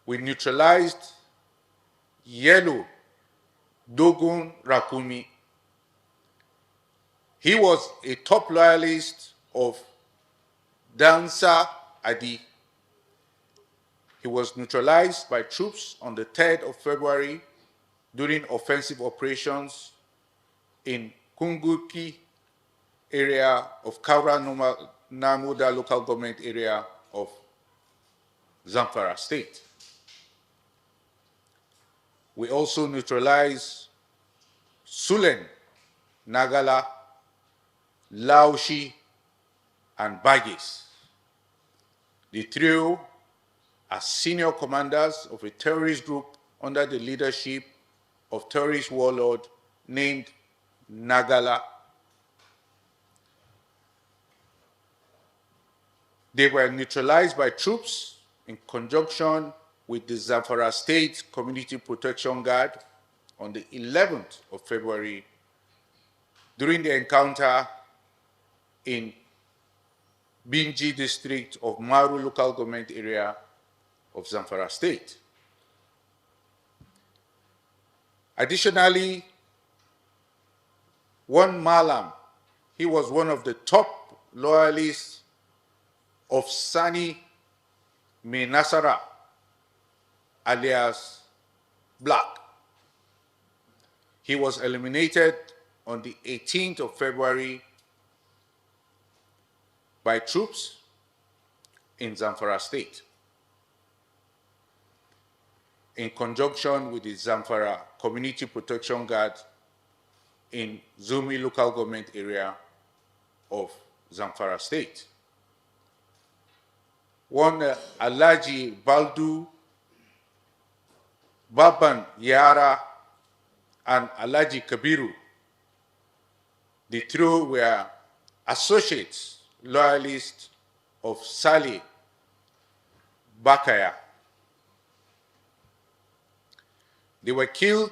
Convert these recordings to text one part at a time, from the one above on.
We neutralized Yellow Dogon Rakumi. He was a top loyalist of Dansa Adi. He was neutralized by troops on the 3rd of February during offensive operations in Kunguki area of Kaura Namuda local government area of Zamfara state. We also neutralized Sulen, Nagala, Laoshi, and Bagis. The trio are senior commanders of a terrorist group under the leadership of terrorist warlord named Nagala. They were neutralized by troops in conjunction with the Zamfara State Community Protection Guard on the 11th of February during the encounter in Binji district of Maru local government area of Zamfara State. Additionally, one Malam, he was one of the top loyalists of Sani Menasara, alias Black. He was eliminated on the 18th of February by troops in Zamfara State in conjunction with the Zamfara Community Protection Guard in Zumi local government area of Zamfara State. One Alhaji Baldu, Baban Yara, and Alhaji Kabiru. The trio were associates, loyalists of Saleh Bakaya. They were killed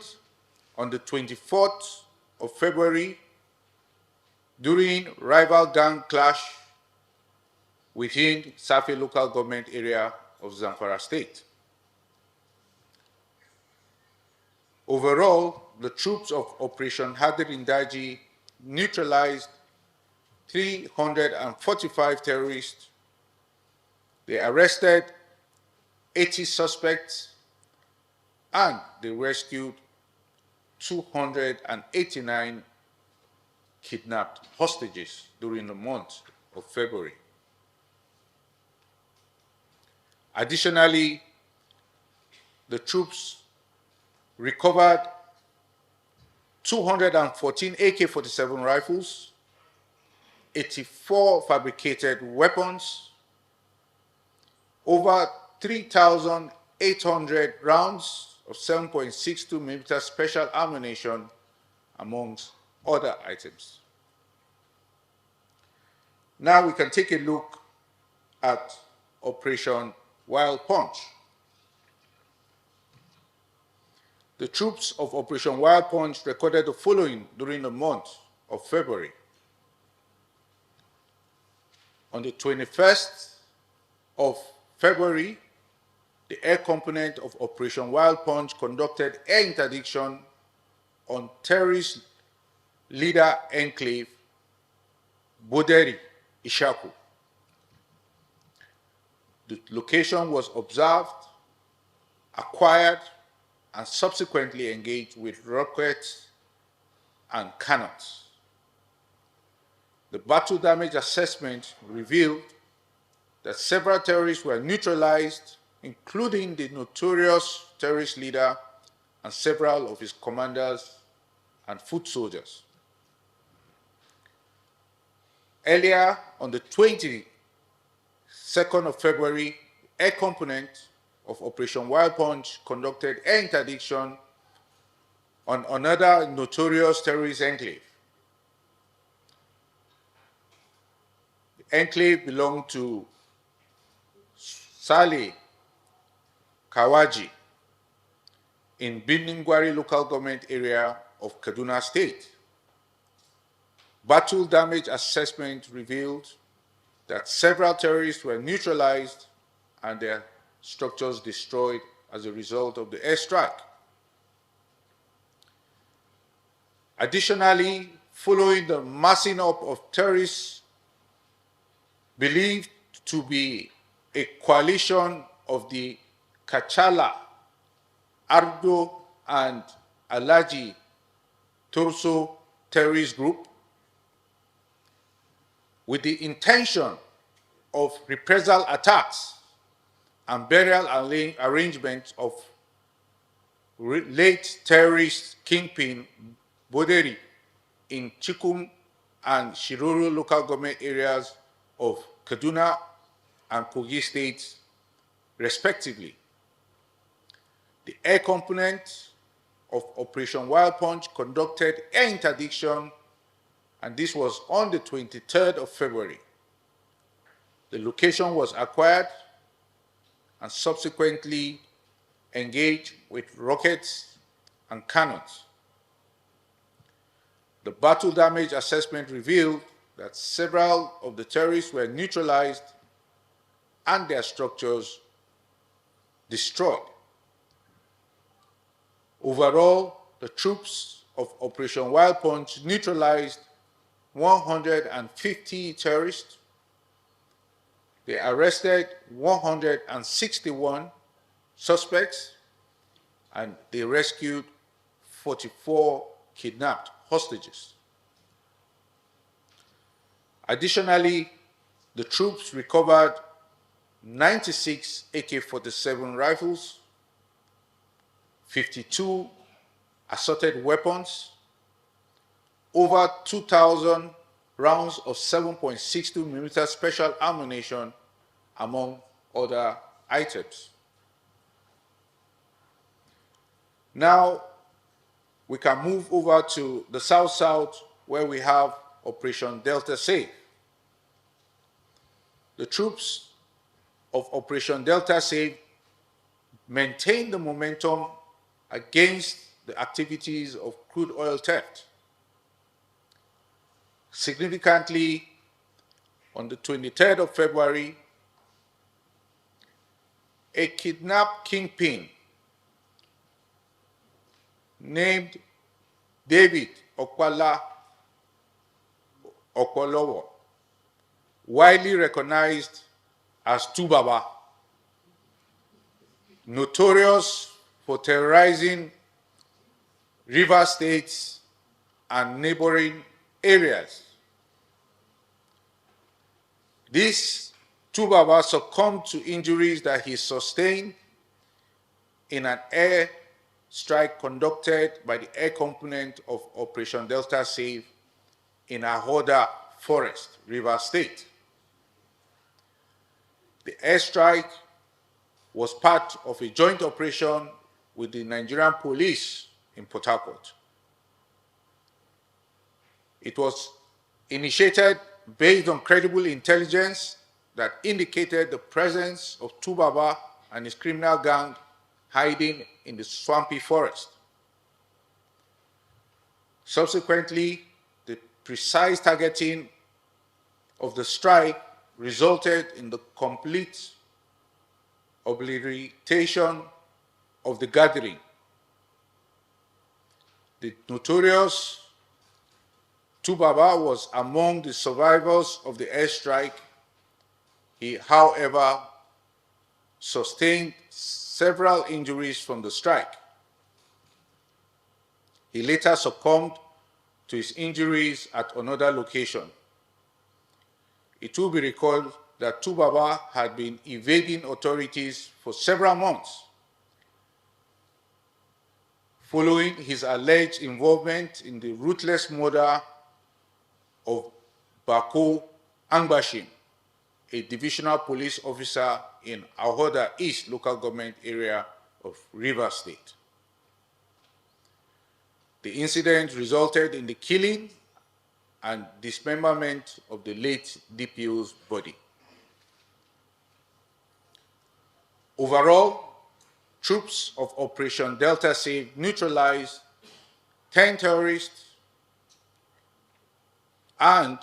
on the 24th of February during rival gang clash within Safi local government area of Zamfara State. Overall, the troops of Operation Hadir Indaji neutralized 345 terrorists. They arrested 80 suspects and they rescued 289 kidnapped hostages during the month of February. Additionally, the troops recovered 214 AK-47 rifles, 84 fabricated weapons, over 3,800 rounds of 7.62 millimeter special ammunition, amongst other items. Now we can take a look at Operation Wild Punch. The troops of Operation Wild Punch recorded the following during the month of February. On the 21st of February, the air component of Operation Wild Punch conducted air interdiction on terrorist leader enclave Boderi Ishaku. The location was observed, acquired, and subsequently engaged with rockets and cannons. The battle damage assessment revealed that several terrorists were neutralized, including the notorious terrorist leader and several of his commanders and foot soldiers. Earlier, on the 22nd of February, air component of Operation Wild Punch conducted air interdiction on another notorious terrorist enclave. The enclave belonged to Saleh Kawaji in Biningwari local government area of Kaduna State. Battle damage assessment revealed that several terrorists were neutralized and their structures destroyed as a result of the airstrike. Additionally, following the massing up of terrorists believed to be a coalition of the Kachala, Ardo, and Alaji Torso terrorist group, with the intention of reprisal attacks and burial arrangements of late terrorist kingpin Boderi in Chikum and Shiroro local government areas of Kaduna and Kogi states, respectively. The air component of Operation Wild Punch conducted air interdiction, and this was on the 23rd of February. The location was acquired and subsequently engaged with rockets and cannons. The battle damage assessment revealed that several of the terrorists were neutralized and their structures destroyed. Overall, the troops of Operation Wild Punch neutralized 150 terrorists. They arrested 161 suspects, and they rescued 44 kidnapped hostages. Additionally, the troops recovered 96 AK-47 rifles, 52 assorted weapons, over 2,000 rounds of 7.62 millimeter special ammunition, among other items. Now, we can move over to the South-South, where we have Operation Delta Safe. The troops of Operation Delta Safe maintained the momentum against the activities of crude oil theft. Significantly, on the 23rd of February, a kidnapped kingpin named David Okwala Okolowo, widely recognized as Tubaba, notorious for terrorizing river states and neighboring areas. This Tubaba succumbed to injuries that he sustained in an air strike conducted by the air component of Operation Delta Safe in Ahoda Forest, River State. The airstrike was part of a joint operation with the Nigerian police in Port Harcourt. It was initiated based on credible intelligence that indicated the presence of Tubaba and his criminal gang hiding in the swampy forest. Subsequently, the precise targeting of the strike resulted in the complete obliteration of the gathering. The notorious Tubaba was among the survivors of the airstrike. He, however, sustained several injuries from the strike. He later succumbed to his injuries at another location. It will be recalled that Tubaba had been evading authorities for several months following his alleged involvement in the ruthless murder of Bako Angbashim, a divisional police officer in Ahoda East local government area of Rivers State. The incident resulted in the killing and dismemberment of the late DPO's body. Overall, troops of Operation Delta Safe neutralized 10 terrorists and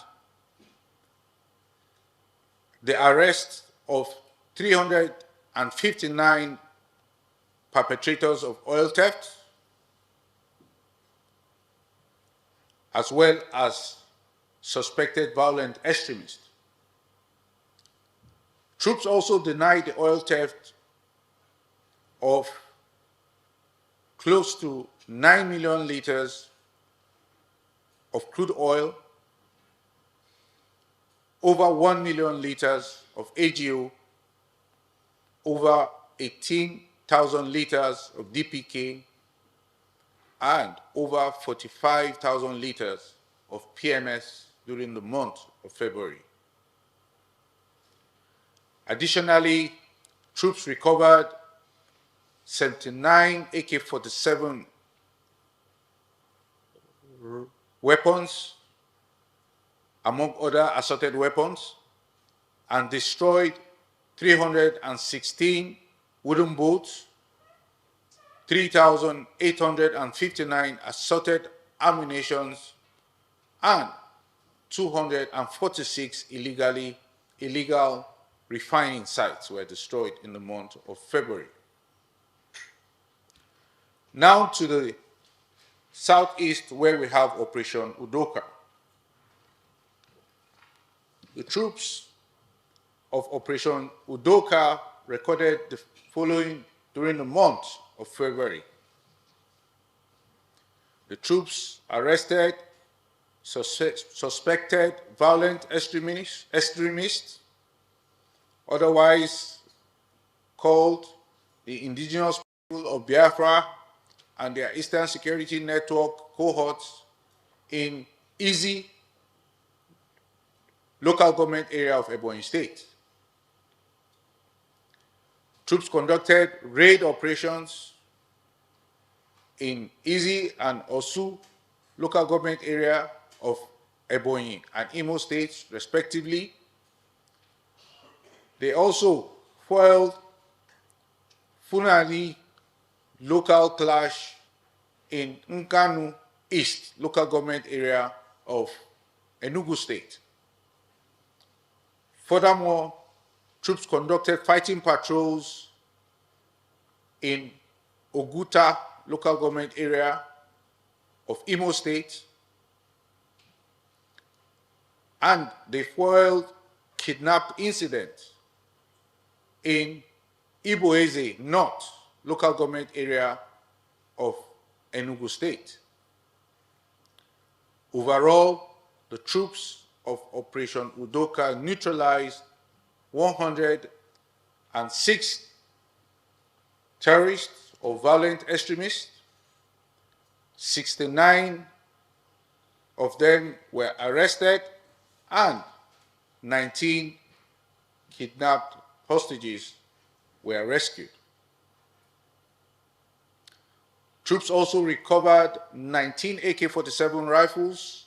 the arrest of 359 perpetrators of oil theft, as well as suspected violent extremists. Troops also denied the oil theft of close to 9 million liters of crude oil, over 1 million liters of AGO, over 18,000 liters of DPK, and over 45,000 liters of PMS during the month of February. Additionally, troops recovered 79 AK-47 weapons, among other assorted weapons, and destroyed 316 wooden boats, 3,859 assorted ammunitions, and 246 illegal refining sites were destroyed in the month of February. Now to the southeast, where we have Operation Udoka. The troops of Operation Udoka recorded the following during the month of February. The troops arrested suspected violent extremists, otherwise called the indigenous people of Biafra and their Eastern Security Network cohorts in Easy local government area of Ebonyi State. Troops conducted raid operations in Easy and Osu local government area of Ebonyi and Imo states, respectively. They also foiled Fulani local clash in Nkanu East local government area of Enugu State. Furthermore, troops conducted fighting patrols in Oguta local government area of Imo State, and they foiled kidnap incidents in Igboho North local government area of Enugu State. Overall, the troops of Operation Udoka neutralized 106 terrorists or violent extremists. 69 of them were arrested and 19 kidnapped hostages were rescued. Troops also recovered 19 AK-47 rifles,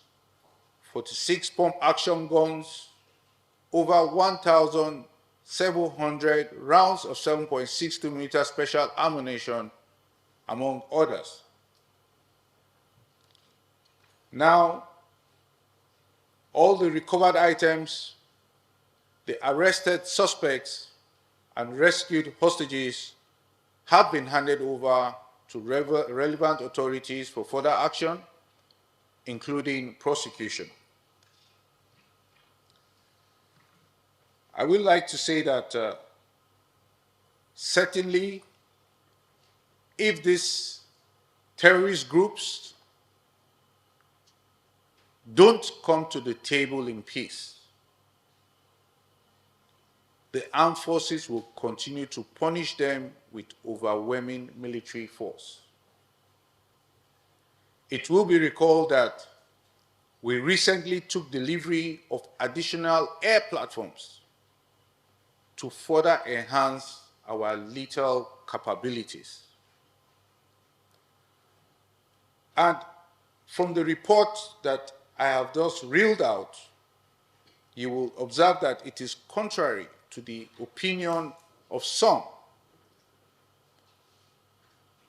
46 pump-action guns, over 1,700 rounds of 7.62 millimeter special ammunition, among others. Now, all the recovered items, the arrested suspects, and rescued hostages have been handed over to relevant authorities for further action, including prosecution. I would like to say that certainly, if these terrorist groups don't come to the table in peace, the armed forces will continue to punish them with overwhelming military force. It will be recalled that we recently took delivery of additional air platforms to further enhance our lethal capabilities. And from the report that I have just reeled out, you will observe that it is contrary to the opinion of some.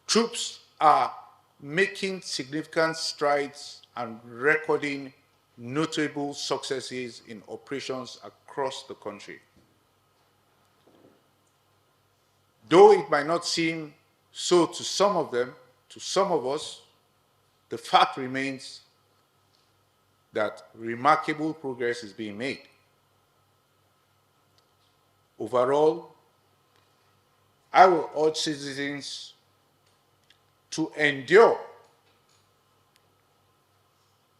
Troops are making significant strides and recording notable successes in operations across the country. Though it might not seem So to some of them, to some of us, the fact remains that remarkable progress is being made. Overall, I will urge citizens to endure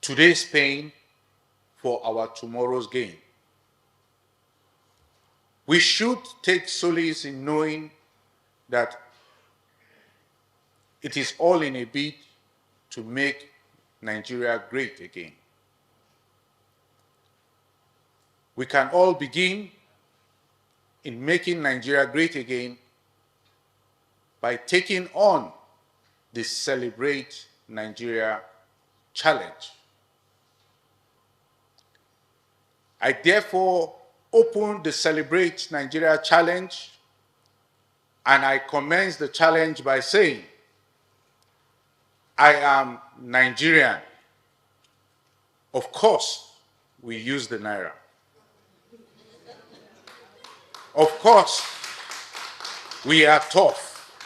today's pain for our tomorrow's gain. We should take solace in knowing that it is all in a bid to make Nigeria great again. We can all begin in making Nigeria great again by taking on the Celebrate Nigeria challenge. I therefore open the Celebrate Nigeria challenge, and I commence the challenge by saying, I am Nigerian. Of course, we use the Naira. Of course, we are tough,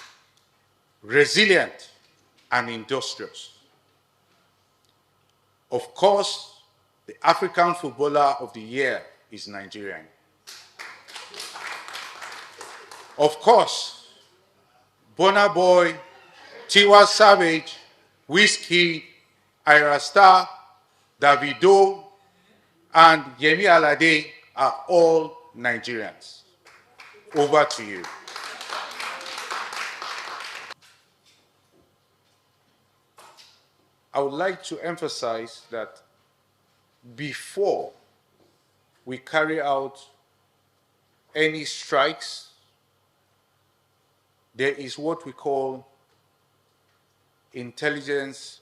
resilient, and industrious. Of course, the African Footballer of the Year is Nigerian. Of course, Burna Boy, Tiwa Savage, Whiskey, Ira Star, Davido, and Yemi Alade are all Nigerians. Over to you. I would like to emphasize that before we carry out any strikes, there is what we call intelligence,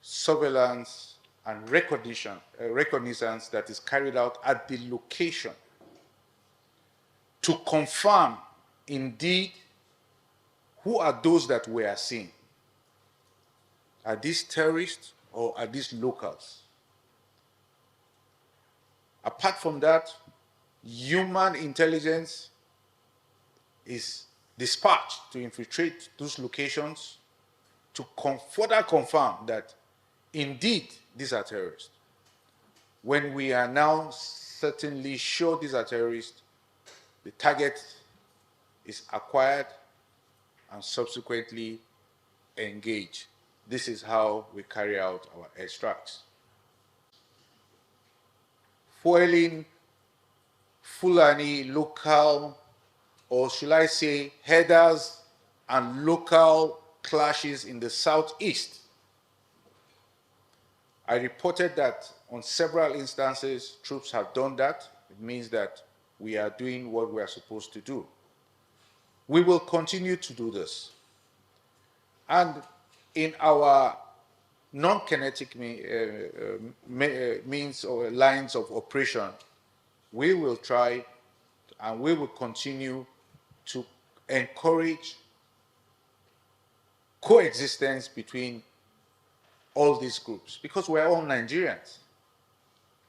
surveillance, and reconnaissance that is carried out at the location to confirm indeed who are those that we are seeing. Are these terrorists or are these locals? Apart from that, human intelligence is dispatched to infiltrate those locations to further confirm that indeed these are terrorists. When we are now certainly sure these are terrorists, the target is acquired and subsequently engaged. This is how we carry out our airstrikes. Foiling Fulani local, or should I say headers and local clashes in the southeast. I reported that on several instances troops have done that. It means that we are doing what we are supposed to do. We will continue to do this. And in our non-kinetic means or lines of operation, we will try and we will continue to encourage coexistence between all these groups, because we're all Nigerians.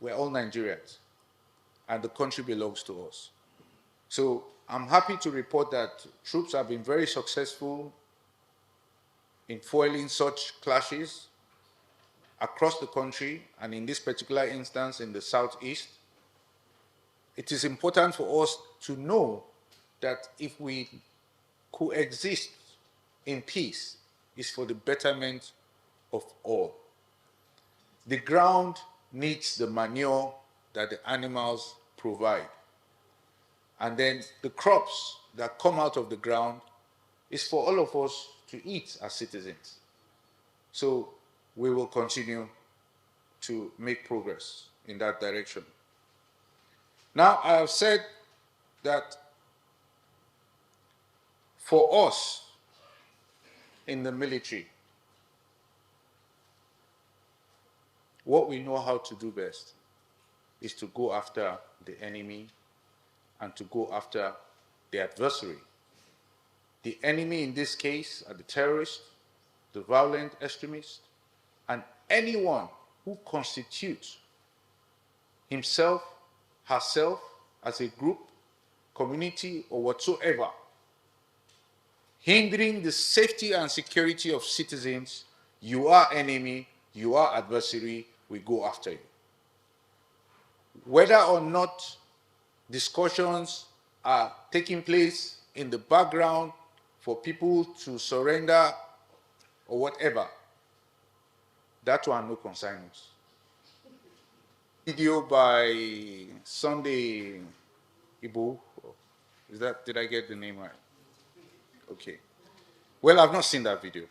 We're all Nigerians, and the country belongs to us. So I'm happy to report that troops have been very successful in foiling such clashes across the country, and in this particular instance in the southeast. It is important for us to know that if we coexist in peace, it's for the betterment of all. The ground needs the manure that the animals provide. And then the crops that come out of the ground is for all of us to eat as citizens. So we will continue to make progress in that direction. Now, I have said that for us in the military, what we know how to do best is to go after the enemy and to go after the adversary. The enemy in this case are the terrorists, the violent extremists, and anyone who constitutes himself, herself as a group, community, or whatsoever hindering the safety and security of citizens, you are enemy, you are adversary, we go after you. Whether or not discussions are taking place in the background for people to surrender or whatever, that one no concern us. Video by Sunday Igboho. Did I get the name right? Okay. Well, I've not seen that video.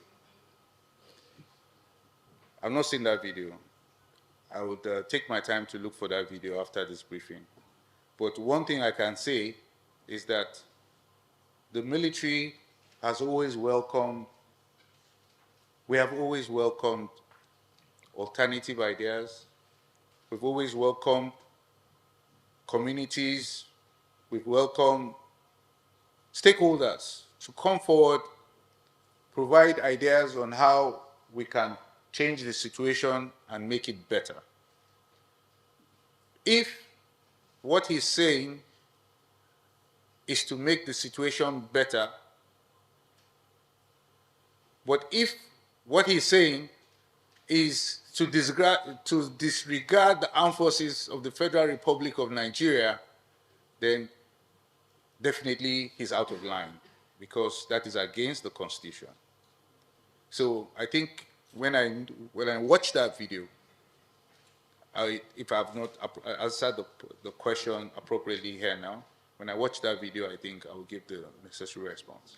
I've not seen that video. I would take my time to look for that video after this briefing. But one thing I can say is that the military has always welcomed, we have always welcomed alternative ideas. We've always welcomed communities. We've welcomed stakeholders to come forward, provide ideas on how we can change the situation and make it better. If what he's saying is to make the situation better, but if what he's saying is to disregard the armed forces of the Federal Republic of Nigeria, then definitely he's out of line, because that is against the Constitution. So I think when I watched that video, if I've not answered the question appropriately here now, when I watch that video, I think I will give the necessary response.